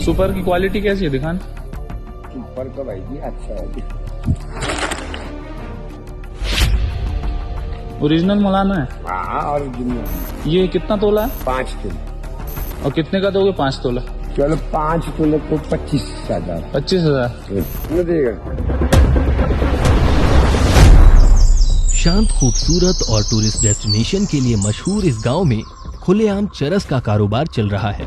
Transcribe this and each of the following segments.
Super की quality कैसी है दिखान? सुपर का भाई जी अच्छा है। ओरिजिनल मलाना है? हाँ ओरिजिनल। ये कितना तोला है? 5 तोले। और कितने का दोगे 5 तोला? चलो 5 तोले को 25,000। 25,000 देगा। शांत, खूबसूरत और टूरिस्ट डेस्टिनेशन के लिए मशहूर इस गांव में खुलेआम चरस का कारोबार चल रहा है।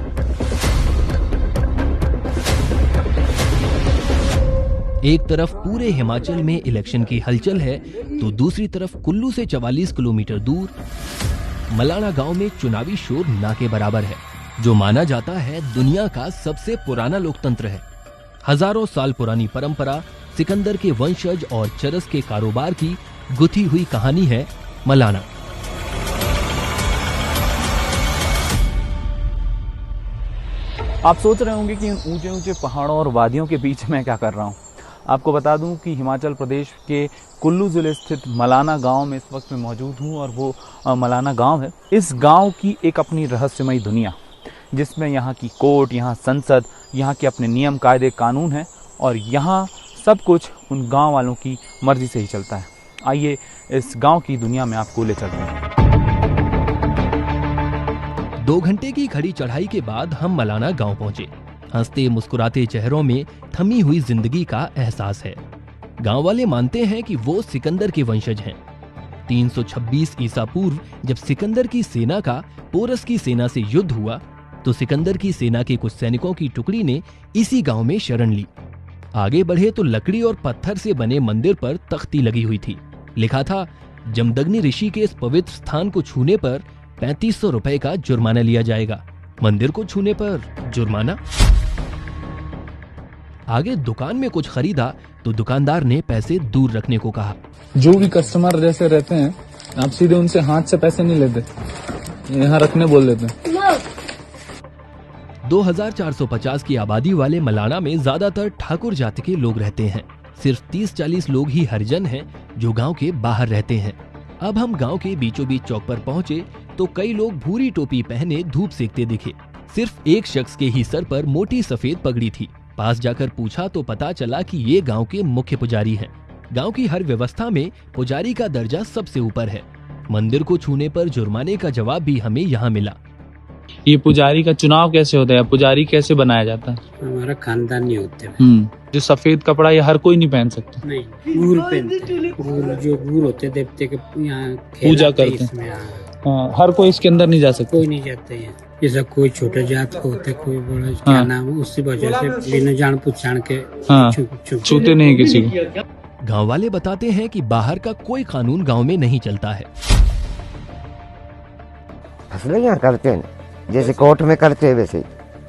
एक तरफ पूरे हिमाचल में इलेक्शन की हलचल है तो दूसरी तरफ कुल्लू से 44 किलोमीटर दूर मलाना गांव में चुनावी शोर ना के बराबर है, जो माना जाता है दुनिया का सबसे पुराना लोकतंत्र है। हजारों साल पुरानी परंपरा, सिकंदर के वंशज और चरस के कारोबार की गुथी हुई कहानी है मलाना। आप सोच रहे होंगे कि इन ऊंचे ऊंचे पहाड़ों और वादियों के बीच में क्या कर रहा हूं। आपको बता दूं कि हिमाचल प्रदेश के कुल्लू जिले स्थित मलाना गांव में इस वक्त मैं मौजूद हूं और वो मलाना गांव है। इस गांव की एक अपनी रहस्यमयी दुनिया, जिसमें यहाँ की कोर्ट, यहाँ संसद, यहाँ के अपने नियम कायदे कानून हैं और यहाँ सब कुछ उन गांव वालों की मर्जी से ही चलता है। आइए इस गांव की दुनिया में आपको ले चलते हैं। 2 घंटे की खड़ी चढ़ाई के बाद हम मलाना गांव पहुंचे। हंसते मुस्कुराते चेहरों में थमी हुई जिंदगी का एहसास है। गांव वाले मानते हैं कि वो सिकंदर के वंशज हैं। 326 ईसा पूर्व जब सिकंदर की सेना का पोरस की सेना से युद्ध हुआ तो सिकंदर की सेना के कुछ सैनिकों की टुकड़ी ने इसी गांव में शरण ली। आगे बढ़े तो लकड़ी और पत्थर से बने मंदिर पर तख्ती लगी हुई थी। लिखा था, जमदग्नि ऋषि के इस पवित्र स्थान को छूने पर 3500 रुपए का जुर्माना लिया जाएगा। मंदिर को छूने पर जुर्माना। आगे दुकान में कुछ खरीदा तो दुकानदार ने पैसे दूर रखने को कहा। जो भी कस्टमर जैसे रहते हैं, आप सीधे उनसे हाथ से पैसे नहीं लेते, यहाँ रखने बोल देते हैं। 2450 की आबादी वाले मलाना में ज्यादातर ठाकुर जाति के लोग रहते हैं। सिर्फ 30-40 लोग ही हरिजन हैं जो गांव के बाहर रहते हैं। अब हम गांव के बीचों बीच चौक पर पहुंचे तो कई लोग भूरी टोपी पहने धूप सेकते दिखे। सिर्फ एक शख्स के ही सर पर मोटी सफेद पगड़ी थी। पास जाकर पूछा तो पता चला कि ये गांव के मुख्य पुजारी हैं। गांव की हर व्यवस्था में पुजारी का दर्जा सबसे ऊपर है। मंदिर को छूने पर जुर्माने का जवाब भी हमें यहाँ मिला। ये पुजारी का चुनाव कैसे होता है? पुजारी कैसे बनाया जाता है? हमारा खानदानी होते हैं। जो सफेद कपड़ा ये हर कोई नहीं पहन सकता। नहीं, गूर पहनते हैं। गूर जो गूर होते हैं देवते के यहाँ पूजा करते हैं। हाँ, हर कोई इसके अंदर नहीं जा सकता। कोई नहीं जाते हैं। जैसा कोई छोटे जात को होते, कोई बड़ा क्या नाम, उसी वजह से बिना जान पहचान के छूते नहीं किसी को। गांव वाले बताते हैं कि बाहर का कोई कानून गांव में नहीं चलता है। फसलें यहाँ करते हैं जैसे कोर्ट में करते हैं वैसे।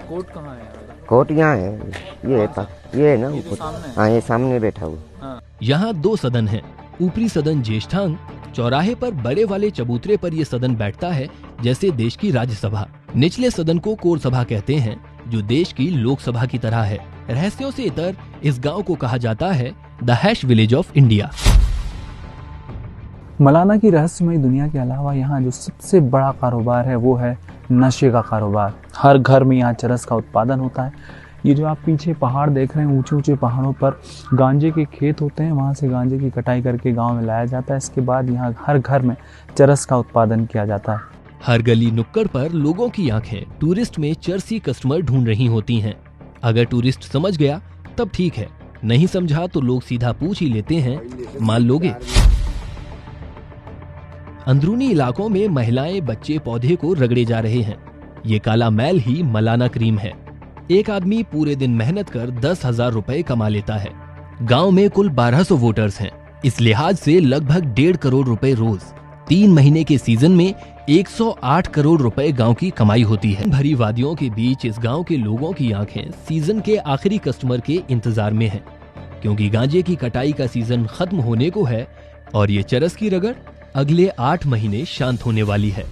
कोर्ट कहाँ है? कोर्ट यहाँ है, ये है ना ऊपर। हाँ, ये सामने बैठा हुआ। यहाँ 2 सदन हैं। ऊपरी सदन ज्येष्ठांग, चौराहे पर बड़े वाले चबूतरे पर ये सदन बैठता है जैसे देश की राज्यसभा। निचले सदन को कोर सभा कहते हैं, जो देश की लोकसभा की तरह है। रहस्यों से इतर इस गांव को कहा जाता है the hash village of India. Malana की रहस्यमयी दुनिया के अलावा यहाँ जो सबसे बड़ा कारोबार है वो है नशे का कारोबार। हर घर में यहाँ चरस का उत्पादन होता है। ये जो आप पीछे पहाड़ देख रहे हैं, ऊंचे ऊंचे पहाड़ों पर गांजे के खेत होते हैं। वहाँ से गांजे की कटाई करके गांव में लाया जाता है। इसके बाद यहाँ हर घर में चरस का उत्पादन किया जाता है। हर गली नुक्कड़ पर लोगों की आंखें टूरिस्ट में चरसी कस्टमर ढूंढ रही होती हैं। अगर टूरिस्ट समझ गया तब ठीक है, नहीं समझा तो लोग सीधा पूछ ही लेते हैं, माल लोगे? अंदरूनी इलाकों में महिलाएं, बच्चे पौधे को रगड़े जा रहे हैं। ये काला मैल ही मलाना क्रीम है। एक आदमी पूरे दिन मेहनत कर 10,000 रुपए कमा लेता है। गांव में कुल 1200 वोटर्स हैं। इस लिहाज से लगभग 1.5 करोड़ रुपए रोज। 3 महीने के सीजन में 108 करोड़ रुपए गांव की कमाई होती है। भरी वादियों के बीच इस गांव के लोगों की आंखें सीजन के आखिरी कस्टमर के इंतजार में हैं, क्योंकि गांजे की कटाई का सीजन खत्म होने को है और ये चरस की रगड़ अगले 8 महीने शांत होने वाली है।